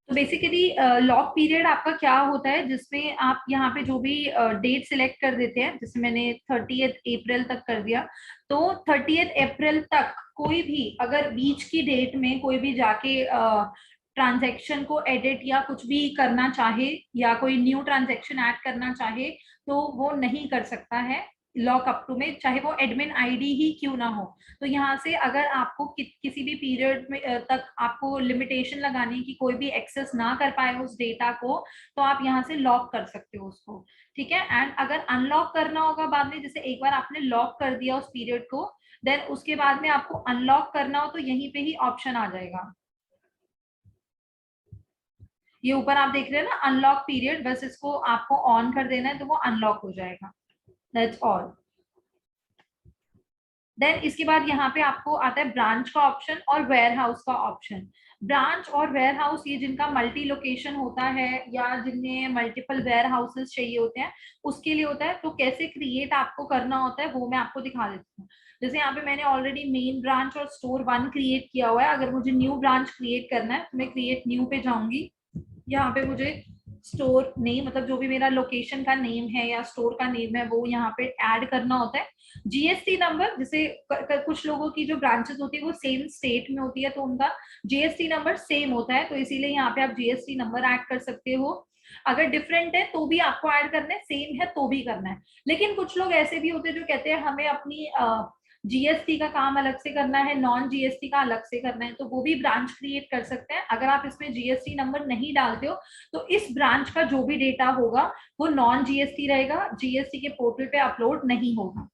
तो basically lock period आपका क्या होता है, जिसमें आप यहाँ पे जो भी डेट सिलेक्ट कर देते हैं, जैसे मैंने 30 अप्रैल तक कर दिया, तो 30 अप्रैल तक कोई भी अगर बीच की डेट में कोई भी जाके ट्रांजैक्शन को एडिट या कुछ भी करना चाहे या कोई न्यू ट्रांजैक्शन ऐड करना चाहे तो वो नहीं कर सकता है लॉक अप टू में, चाहे वो एडमिन आईडी ही क्यों ना हो। तो यहाँ से अगर आपको किसी भी पीरियड में तक आपको लिमिटेशन लगाने की, कोई भी एक्सेस ना कर पाए उस डेटा को, तो आप यहाँ से लॉक कर सकते हो उसको। ठीक है। एंड अगर अनलॉक करना होगा बाद में, जैसे एक बार आपने लॉक कर दिया उस पीरियड को, देन उसके बाद में आपको अनलॉक करना हो तो यहीं पे ही ऑप्शन आ जाएगा। ये ऊपर आप देख रहे हैं ना अनलॉक पीरियड, बस इसको आपको ऑन कर देना है तो वो अनलॉक हो जाएगा। That's all. देन इसके बाद यहाँ पे आपको आता है ब्रांच का ऑप्शन और वेयर हाउस का ऑप्शन। ब्रांच और वेयर हाउस, ये जिनका मल्टी लोकेशन होता है या जिनमें मल्टीपल वेयर हाउसेस चाहिए होते हैं उसके लिए होता है। तो कैसे क्रिएट आपको करना होता है वो मैं आपको दिखा देती हूँ। जैसे यहाँ पे मैंने ऑलरेडी मेन ब्रांच और स्टोर 1 क्रिएट किया हुआ है। अगर मुझे न्यू ब्रांच क्रिएट करना है तो मैं क्रिएट न्यू पे जाऊंगी। यहाँ पे मुझे स्टोर नेम, मतलब जो भी मेरा लोकेशन का नेम है या स्टोर का नेम है वो यहाँ पे ऐड करना होता है। जीएसटी नंबर, जैसे कुछ लोगों की जो ब्रांचेस होती है वो सेम स्टेट में होती है तो उनका जीएसटी नंबर सेम होता है, तो इसीलिए यहाँ पे आप जीएसटी नंबर ऐड कर सकते हो। अगर डिफरेंट है तो भी आपको ऐड करना है, सेम है तो भी करना है। लेकिन कुछ लोग ऐसे भी होते हैं जो कहते हैं हमें अपनी जीएसटी का काम अलग से करना है, नॉन जीएसटी का अलग से करना है, तो वो भी ब्रांच क्रिएट कर सकते हैं। अगर आप इसमें जीएसटी नंबर नहीं डालते हो तो इस ब्रांच का जो भी डेटा होगा वो नॉन जीएसटी रहेगा, जीएसटी के पोर्टल पे अपलोड नहीं होगा।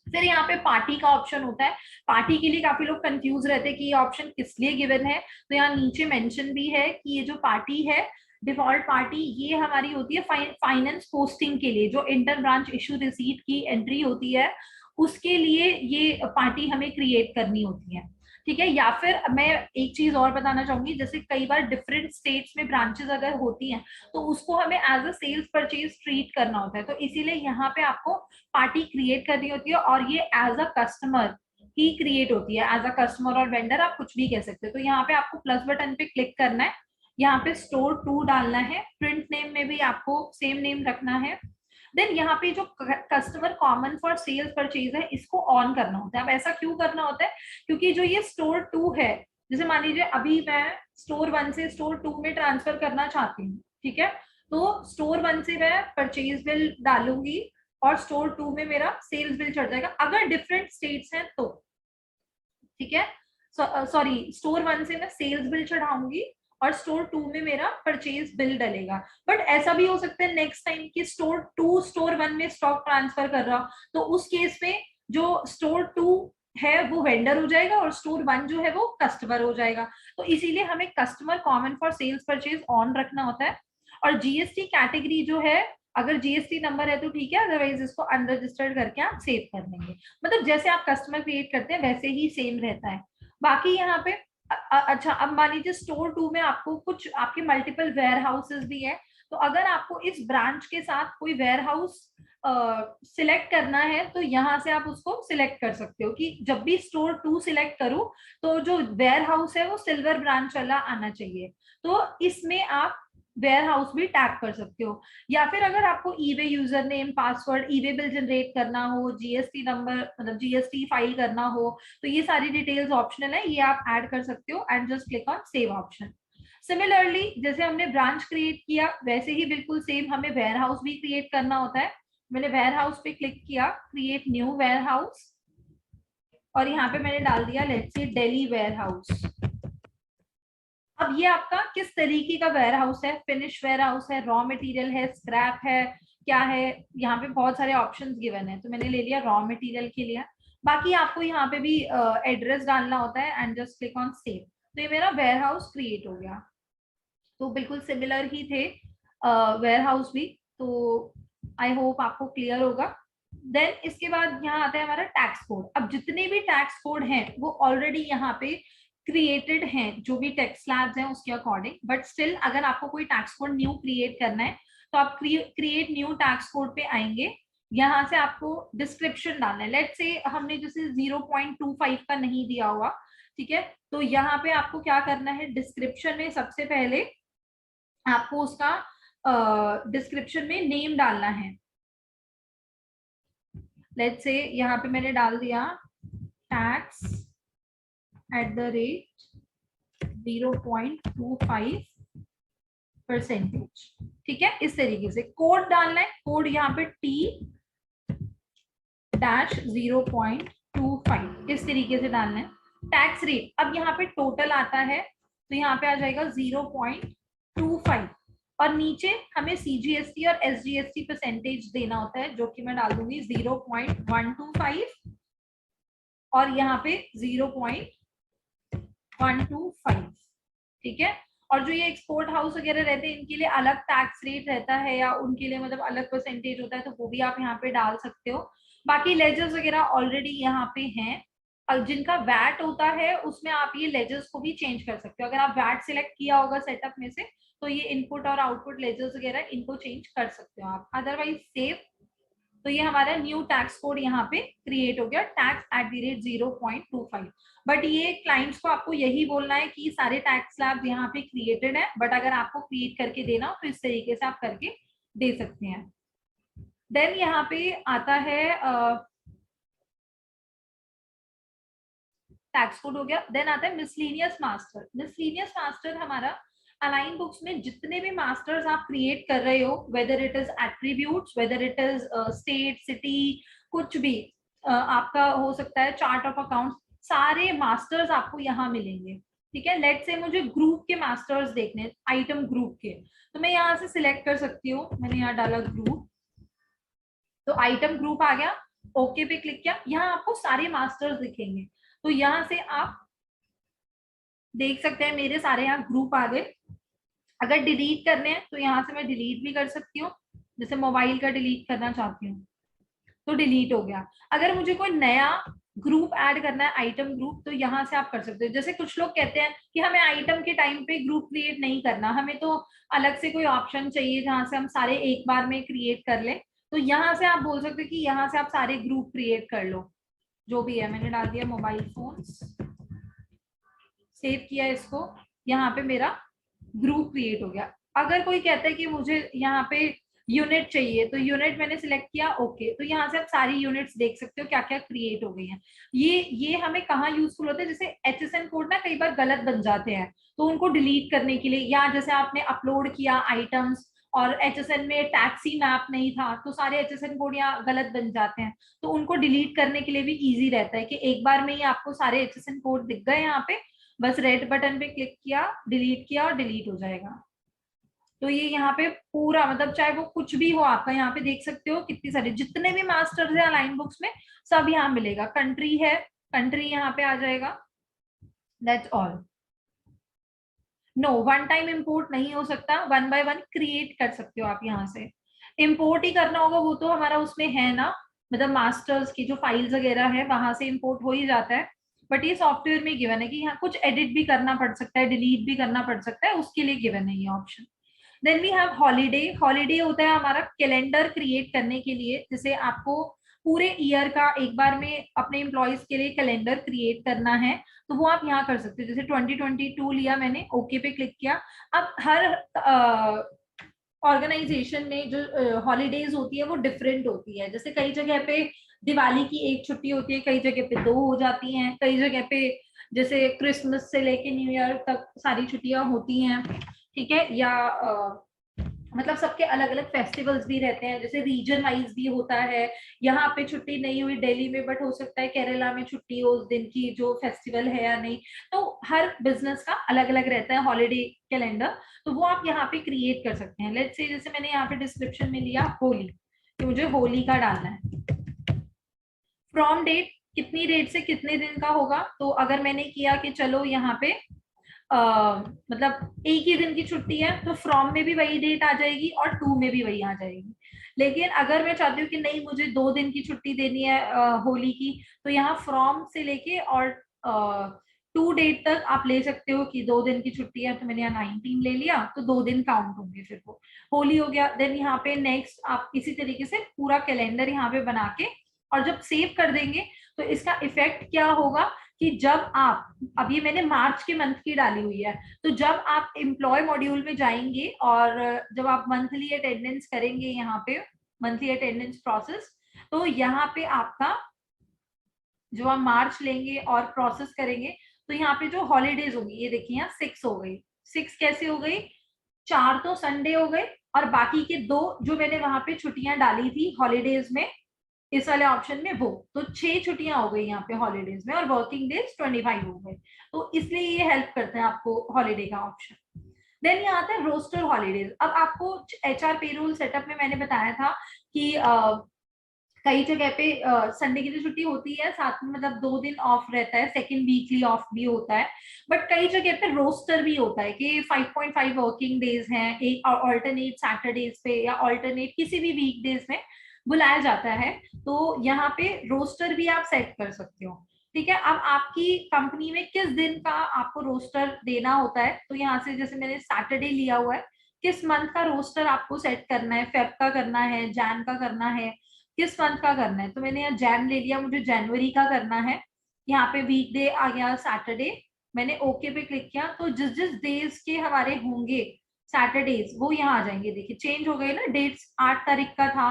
फिर यहाँ पे पार्टी का ऑप्शन होता है। पार्टी के लिए काफी लोग कंफ्यूज रहते हैं कि ये ऑप्शन किस लिए गिवन है, तो यहाँ नीचे मेंशन भी है कि ये जो पार्टी है, डिफॉल्ट पार्टी, ये हमारी होती है फाइनेंस पोस्टिंग के लिए, जो इंटर ब्रांच इशू रिसीट की एंट्री होती है उसके लिए ये पार्टी हमें क्रिएट करनी होती है। ठीक है। या फिर मैं एक चीज और बताना चाहूंगी, जैसे कई बार डिफरेंट स्टेट्स में ब्रांचेस अगर होती हैं तो उसको हमें as a sales purchase treat करना होता है, तो इसीलिए यहाँ पे आपको पार्टी क्रिएट करनी होती है और ये एज अ कस्टमर ही क्रिएट होती है। एज अ कस्टमर और वेंडर आप कुछ भी कह सकते हो। तो यहाँ पे आपको प्लस बटन पे क्लिक करना है, यहाँ पे स्टोर 2 डालना है, प्रिंट नेम में भी आपको सेम नेम रखना है। देन यहाँ पे जो customer common for sales purchase है इसको ऑन करना होता है। अब ऐसा क्यों करना होता है, क्योंकि जो ये स्टोर 2 है, जैसे मान लीजिए अभी मैं स्टोर 1 से स्टोर 2 में ट्रांसफर करना चाहती हूँ, ठीक है, तो स्टोर 1 से मैं परचेज बिल डालूंगी और स्टोर 2 में मेरा सेल्स बिल चढ़ जाएगा अगर डिफरेंट स्टेट्स हैं तो। ठीक है। सॉरी, स्टोर 1 से मैं सेल्स बिल चढ़ाऊंगी और स्टोर 2 में मेरा परचेज बिल डलेगा। बट ऐसा भी हो सकता है नेक्स्ट टाइम कि स्टोर 2 स्टोर 1 में स्टॉक ट्रांसफर कर रहा, तो उस केस में जो स्टोर 2 है वो वेंडर हो जाएगा और स्टोर 1 जो है वो कस्टमर हो जाएगा। तो इसीलिए हमें customer common for sales purchase on रखना होता है। और जीएसटी कैटेगरी जो है, अगर जीएसटी नंबर है तो ठीक है, अदरवाइज इसको अनरजिस्टर्ड करके आप सेव कर देंगे। मतलब जैसे आप कस्टमर क्रिएट करते हैं वैसे ही सेम रहता है। बाकी यहाँ पे अच्छा, अब मान लीजिए स्टोर 2 में आपको कुछ आपके मल्टीपल वेयर हाउसेस भी है, तो अगर आपको इस ब्रांच के साथ कोई वेयर हाउस सिलेक्ट करना है तो यहाँ से आप उसको सिलेक्ट कर सकते हो कि जब भी स्टोर 2 सिलेक्ट करूं तो जो वेयर हाउस है वो सिल्वर ब्रांच वाला आना चाहिए। तो इसमें आप वेयर हाउस भी टैग कर सकते हो। या फिर अगर आपको e-way user name, password, e-way bill generate करना हो, जीएसटी नंबर मतलब जीएसटी फाइल करना हो, तो ये सारी डिटेल्स ऑप्शनल है, ये आप ऐड कर सकते हो and just click on save option. Similarly जैसे हमने ब्रांच क्रिएट किया वैसे ही बिल्कुल सेम हमें वेयर हाउस भी क्रिएट करना होता है। मैंने वेयर हाउस पे क्लिक किया, क्रिएट न्यू वेयर हाउस, और यहाँ पे मैंने डाल दिया let's say Delhi ware house. अब ये आपका किस तरीके का वेयर हाउस है, फिनिश वेयर हाउस है, रॉ मटेरियल है, स्क्रैप है, क्या है, यहाँ पे बहुत सारे ऑप्शंस गिवन है, तो मैंने ले लिया रॉ मटेरियल के लिए। बाकी आपको यहाँ पे भी एड्रेस डालना होता है and just click on save. तो ये मेरा वेयर हाउस क्रिएट हो गया। तो बिल्कुल सिमिलर ही थे वेयर हाउस भी। तो आई होप आपको क्लियर होगा। देन इसके बाद यहाँ आता है हमारा टैक्स कोड। अब जितने भी टैक्स कोड हैं वो ऑलरेडी यहाँ पे क्रिएटेड हैं जो भी टैक्स स्लैब्स हैं उसके अकॉर्डिंग, बट स्टिल अगर आपको कोई टैक्स कोड न्यू क्रिएट करना है तो आप क्रिएट न्यू टैक्स कोड पे आएंगे। यहाँ से आपको डिस्क्रिप्शन डालना है। लेट्स से हमने जैसे 0.25 का नहीं दिया हुआ, ठीक है, तो यहाँ पे आपको क्या करना है, डिस्क्रिप्शन में सबसे पहले आपको उसका डिस्क्रिप्शन में नेम डालना है। लेट्स से यहाँ पे मैंने डाल दिया टैक्स एट द रेट 0.25%। ठीक है, इस तरीके से कोड डालना है। कोड यहाँ पे T-0.25 इस तरीके से डालना है। टैक्स रेट, अब यहाँ पे टोटल आता है तो यहाँ पे आ जाएगा 0.25 और नीचे हमें सीजीएसटी और एसजीएसटी परसेंटेज देना होता है, जो कि मैं डाल दूंगी 0.125 और यहाँ पे 0.125। ठीक है, और जो ये एक्सपोर्ट हाउस वगैरह रहते हैं इनके लिए अलग टैक्स रेट रहता है या उनके लिए मतलब अलग परसेंटेज होता है, तो वो भी आप यहाँ पे डाल सकते हो। बाकी लेजर्स वगैरह ऑलरेडी यहाँ पे हैं, और जिनका वैट होता है उसमें आप ये लेजर्स को भी चेंज कर सकते हो। अगर आप वैट सिलेक्ट किया होगा सेटअप में से तो ये इनपुट और आउटपुट लेजर्स वगैरह इनको चेंज कर सकते हो आप। अदरवाइज सेव, तो ये हमारा न्यू टैक्स कोड यहाँ पे क्रिएट हो गया, tax at the rate 0.25। But ये क्लाइंट्स को आपको यही बोलना है कि सारे टैक्स स्लैब यहाँ पे क्रिएटेड है, बट अगर आपको क्रिएट करके देना हो तो इस तरीके से आप करके दे सकते हैं। देन यहाँ पे आता है टैक्स कोड हो गया। देन आता है मिसलेनियस मास्टर। मिसलेनियस मास्टर हमारा अलाइन बुक्स में जितने भी मास्टर्स आप क्रिएट कर रहे हो, whether it is attributes, whether it is state, city, कुछ भी आपका हो सकता है, चार्ट ऑफ अकाउंट, सारे मास्टर्स आपको यहाँ मिलेंगे। ठीक है, लेट से मुझे ग्रुप के मास्टर्स देखने, आइटम ग्रुप के, तो मैं यहाँ से सिलेक्ट कर सकती हूँ। मैंने यहाँ डाला ग्रुप, तो आइटम ग्रुप आ गया, ओके पे क्लिक किया, यहाँ आपको सारे मास्टर्स दिखेंगे। तो यहाँ से आप देख सकते हैं मेरे सारे यहाँ ग्रुप आ गए। अगर डिलीट करने हैं तो यहाँ से मैं डिलीट भी कर सकती हूँ, जैसे मोबाइल का डिलीट करना चाहती हूँ तो डिलीट हो गया। अगर मुझे कोई नया ग्रुप ऐड करना है, आइटम ग्रुप, तो यहाँ से आप कर सकते हो। जैसे कुछ लोग कहते हैं कि हमें आइटम के टाइम पे ग्रुप क्रिएट नहीं करना, हमें तो अलग से कोई ऑप्शन चाहिए जहां से हम सारे एक बार में क्रिएट कर लें, तो यहाँ से आप बोल सकते हो कि यहाँ से आप सारे ग्रुप क्रिएट कर लो। जो भी है मैंने डाल दिया मोबाइल फोन, सेव किया इसको, यहाँ पे मेरा ग्रुप क्रिएट हो गया। अगर कोई कहता है कि मुझे यहाँ पे यूनिट चाहिए, तो यूनिट मैंने सिलेक्ट किया, ओके, तो यहाँ से आप सारी यूनिट्स देख सकते हो क्या क्या क्रिएट हो गई हैं। ये हमें कहाँ यूजफुल होता है, जैसे एचएसएन कोड ना कई बार गलत बन जाते हैं, तो उनको डिलीट करने के लिए, या जैसे आपने अपलोड किया आइटम्स और एचएसएन में टैक्सी मैप नहीं था, तो सारे एचएसएन कोड यहाँ गलत बन जाते हैं, तो उनको डिलीट करने के लिए भी इजी रहता है कि एक बार में ही आपको सारे एचएसएन कोड दिख गए यहाँ पे, बस रेड बटन पे क्लिक किया, डिलीट किया और डिलीट हो जाएगा। तो ये यहाँ पे पूरा मतलब चाहे वो कुछ भी हो आपका, यहाँ पे देख सकते हो कितनी सारी, जितने भी मास्टर्स है अलाइन बुक्स में सब यहाँ मिलेगा। कंट्री है, कंट्री यहाँ पे आ जाएगा, that's all. No, one time import नहीं हो सकता, वन बाय वन क्रिएट कर सकते हो आप। यहाँ से इंपोर्ट ही करना होगा, वो तो हमारा उसमें है ना, मतलब मास्टर्स की जो फाइल्स वगैरह है वहां से इंपोर्ट हो ही जाता है। बट ये सॉफ्टवेयर में गिवन है कि यहाँ कुछ एडिट भी करना पड़ सकता है, डिलीट भी करना पड़ सकता है, उसके लिए गिवन है ये option. Then we have holiday. Holiday होता है हमारा कैलेंडर क्रिएट करने के लिए, जैसे आपको पूरे ईयर का एक बार में अपने एम्प्लॉयज के लिए कैलेंडर क्रिएट करना है, तो वो आप यहाँ कर सकते हो। जैसे 2022 लिया मैंने, ओके पे क्लिक किया। अब हर ऑर्गेनाइजेशन में जो हॉलीडेज होती है वो डिफरेंट होती है। जैसे कई जगह पे दिवाली की एक छुट्टी होती है, कई जगह पे 2 हो जाती हैं, कई जगह पे जैसे क्रिसमस से लेके न्यू ईयर तक सारी छुट्टियां होती हैं। ठीक है, या मतलब सबके अलग अलग फेस्टिवल्स भी रहते हैं, जैसे रीजन वाइज भी होता है। यहाँ पे छुट्टी नहीं हुई दिल्ली में, बट हो सकता है केरला में छुट्टी हो उस दिन की जो फेस्टिवल है या नहीं। तो हर बिजनेस का अलग अलग रहता है हॉलीडे कैलेंडर, तो वो आप यहाँ पे क्रिएट कर सकते हैं। लेट्स से जैसे मैंने यहाँ पे डिस्क्रिप्शन में लिया होली, कि मुझे होली का डालना है। फ्रॉम डेट, कितनी डेट से कितने दिन का होगा, तो अगर मैंने किया कि चलो यहाँ पे मतलब एक ही दिन की छुट्टी है, तो फ्रॉम में भी वही डेट आ जाएगी और टू में भी वही आ जाएगी। लेकिन अगर मैं चाहती हूँ कि नहीं मुझे 2 दिन की छुट्टी देनी है होली की, तो यहाँ फ्रॉम से लेके और 2 डेट तक आप ले सकते हो कि 2 दिन की छुट्टी है, तो मैंने यहाँ 19 ले लिया, तो 2 दिन काउंट होंगे, फिर वो होली हो गया। देन यहाँ पे नेक्स्ट आप इसी तरीके से पूरा कैलेंडर यहाँ पे बना के, और जब सेव कर देंगे तो इसका इफेक्ट क्या होगा कि जब आप, अब ये मैंने मार्च के मंथ की डाली हुई है, तो जब आप एम्प्लॉय मॉड्यूल में जाएंगे और जब आप मंथली अटेंडेंस करेंगे यहाँ पे, मंथली अटेंडेंस प्रोसेस, तो यहाँ पे आपका जो आप मार्च लेंगे और प्रोसेस करेंगे, तो यहाँ पे जो हॉलीडेज होगी, ये देखिए यहाँ 6 हो गई। 6 कैसे हो गई? 4 तो संडे हो गए और बाकी के 2 जो मैंने वहां पे छुट्टियां डाली थी हॉलीडेज में, इस वाले ऑप्शन में, वो तो 6 छुट्टियां हो गई यहाँ पे हॉलीडेज में, और वर्किंग डेज 25 हो गए। तो इसलिए ये हेल्प करते हैं आपको हॉलीडे का ऑप्शन। देन यहाँ आता है रोस्टर हॉलीडेज। अब आपको HR पेरोल सेटअप में मैंने बताया था कि कई जगह पे संडे की तो छुट्टी होती है, साथ में मतलब 2 दिन ऑफ रहता है, सेकंड वीकली ऑफ भी होता है, बट कई जगह पे रोस्टर भी होता है कि 5.5 वर्किंग डेज हैं, एक ऑल्टरनेट सैटरडेज पे या ऑल्टरनेट किसी भी वीक डेज में बुलाया जाता है। तो यहाँ पे रोस्टर भी आप सेट कर सकते हो। ठीक है, अब आपकी कंपनी में किस दिन का आपको रोस्टर देना होता है, तो यहाँ से जैसे मैंने सैटरडे लिया हुआ है, किस मंथ का रोस्टर आपको सेट करना है, फेब का करना है, जैन का करना है, किस मंथ का करना है, तो मैंने यहाँ जैन ले लिया, मुझे जनवरी का करना है। यहाँ पे वीकडे आ गया सैटरडे, मैंने ओके पे क्लिक किया, तो जिस जिस डेज के हमारे होंगे सैटरडेज वो यहाँ आ जाएंगे। देखिए चेंज हो गए ना, डेट्स 8 तारीख का था,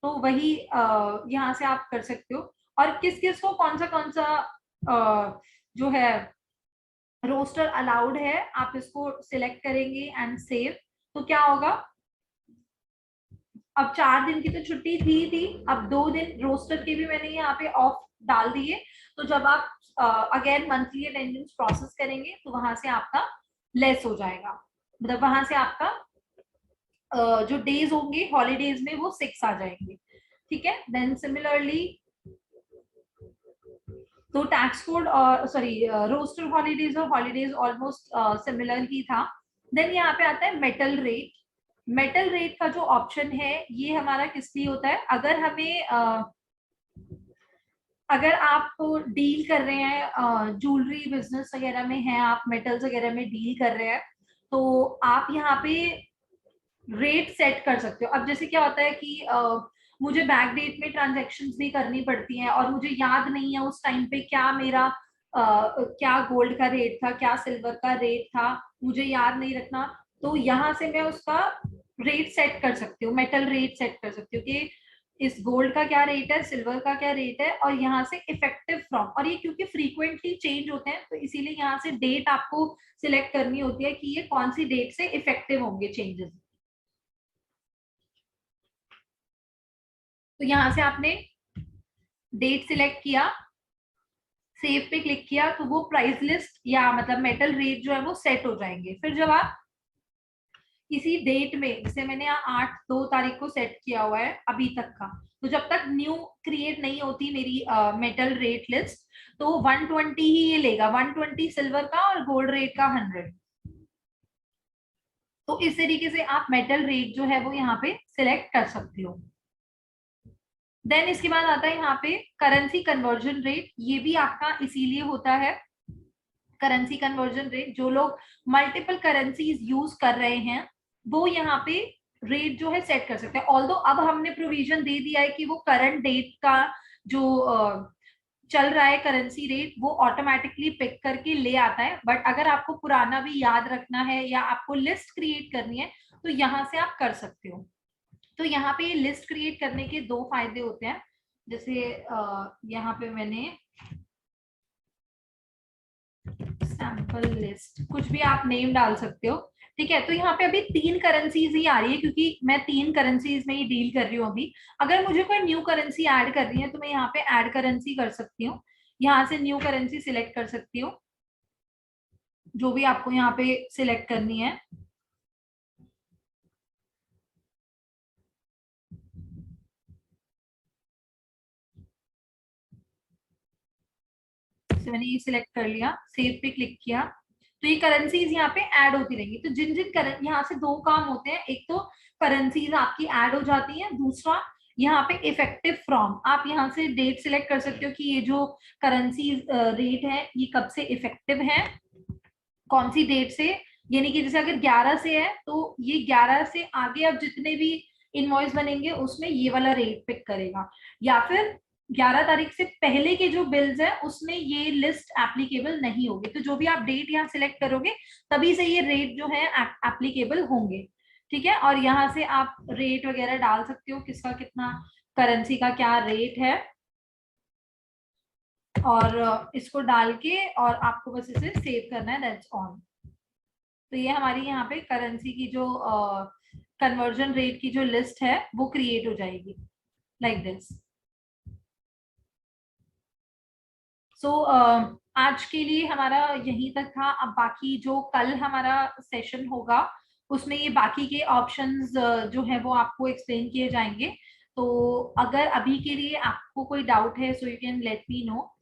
तो वही यहाँ से आप कर सकते हो। और किस किस को कौन सा जो है रोस्टर अलाउड है, आप इसको सिलेक्ट करेंगे एंड सेव, तो क्या होगा, अब 4 दिन की तो छुट्टी थी, अब 2 दिन रोस्टर के भी मैंने यहाँ पे ऑफ डाल दिए। तो जब आप अगेन मंथली अटेंडेंस प्रोसेस करेंगे तो वहां से आपका लेस हो जाएगा, मतलब वहां से आपका जो डेज होंगे हॉलीडेज में वो 6 आ जाएंगे। ठीक है, देन सिमिलरली तो टैक्स कोड और सॉरी रोस्टर हॉलीडेज और हॉलीडेज ऑलमोस्ट सिमिलर ही था। देन यहाँ पे आता है मेटल रेट। मेटल रेट का जो ऑप्शन है ये हमारा किस लिए होता है, अगर हमें अगर आप डील कर रहे हैं ज्वेलरी बिजनेस वगैरह में हैं, आप मेटल्स वगैरह में डील कर रहे हैं, तो आप यहाँ पे रेट सेट कर सकते हो। अब जैसे क्या होता है कि मुझे बैक डेट में ट्रांजैक्शंस भी करनी पड़ती हैं और मुझे याद नहीं है उस टाइम पे क्या मेरा क्या गोल्ड का रेट था, क्या सिल्वर का रेट था, मुझे याद नहीं रखना, तो यहाँ से मैं उसका रेट सेट कर सकती हूँ, मेटल रेट सेट कर सकती हूँ कि इस गोल्ड का क्या रेट है, सिल्वर का क्या रेट है, और यहाँ से इफेक्टिव फ्रॉम, और ये क्योंकि फ्रीक्वेंटली चेंज होते हैं तो इसीलिए यहाँ से डेट आपको सिलेक्ट करनी होती है कि ये कौन सी डेट से इफेक्टिव होंगे चेंजेस। तो यहाँ से आपने डेट सिलेक्ट किया, सेव पे क्लिक किया, तो वो प्राइस लिस्ट या मतलब मेटल रेट जो है वो सेट हो जाएंगे। फिर जब आप किसी डेट में, जैसे मैंने यहाँ 8/2 को सेट किया हुआ है अभी तक का, तो जब तक न्यू क्रिएट नहीं होती मेरी मेटल रेट लिस्ट, तो 120 ही ये लेगा, 120 सिल्वर का और गोल्ड रेट का 100। तो इस तरीके से आप मेटल रेट जो है वो यहाँ पे सिलेक्ट कर सकते हो। देन इसके बाद आता है यहाँ पे करेंसी कन्वर्जन रेट, ये भी आपका इसीलिए होता है, करेंसी कन्वर्जन रेट, जो लोग मल्टीपल करेंसीज यूज कर रहे हैं वो यहाँ पे रेट जो है सेट कर सकते हैं। ऑल्दो अब हमने प्रोविजन दे दिया है कि वो करंट डेट का जो चल रहा है करेंसी रेट वो ऑटोमेटिकली पिक करके ले आता है, बट अगर आपको पुराना भी याद रखना है या आपको लिस्ट क्रिएट करनी है तो यहाँ से आप कर सकते हो। तो यहाँ पे लिस्ट क्रिएट करने के 2 फायदे होते हैं, जैसे यहाँ पे मैंने सैंपल लिस्ट, कुछ भी आप नेम डाल सकते हो। ठीक है, तो यहाँ पे अभी 3 करेंसीज ही आ रही है क्योंकि मैं 3 करेंसीज में ही डील कर रही हूँ अभी। अगर मुझे कोई न्यू करेंसी ऐड करनी है तो मैं यहाँ पे ऐड करेंसी कर सकती हूँ, यहाँ से न्यू करेंसी सिलेक्ट कर सकती हूँ, जो भी आपको यहाँ पे सिलेक्ट करनी है। मैंने ये सिलेक्ट कर लिया, सेव पे क्लिक किया, तो ये करेंसीज यहाँ पे ऐड होती रहेंगी। तो जिन जिन यहाँ से 2 काम होते हैं, एक तो करेंसीज आपकी ऐड हो जाती है, दूसरा यहाँ पे इफेक्टिव फ्रॉम, आप यहाँ से डेट सिलेक्ट कर सकते हो कि ये जो करेंसी रेट है ये कब से इफेक्टिव है, कौन सी डेट से, यानी कि जैसे अगर 11 से है तो ये 11 से आगे अब जितने भी इनवॉइस बनेंगे उसमें ये वाला रेट पिक करेगा, या फिर 11 तारीख से पहले के जो बिल्स है उसमें ये लिस्ट एप्लीकेबल नहीं होगी। तो जो भी आप डेट यहाँ सिलेक्ट करोगे तभी से ये रेट जो है एप्लीकेबल होंगे। ठीक है, और यहाँ से आप रेट वगैरह डाल सकते हो, किसका कितना करेंसी का क्या रेट है, और इसको डाल के और आपको बस इसे सेव करना है, दैट्स ऑन। तो ये हमारी यहाँ पे करेंसी की जो कन्वर्जन रेट की जो लिस्ट है वो क्रिएट हो जाएगी लाइक दिस। सो आज के लिए हमारा यहीं तक था। अब बाकी जो कल हमारा सेशन होगा उसमें ये बाकी के ऑप्शंस जो है वो आपको एक्सप्लेन किए जाएंगे। तो अगर अभी के लिए आपको कोई डाउट है so you can let me know.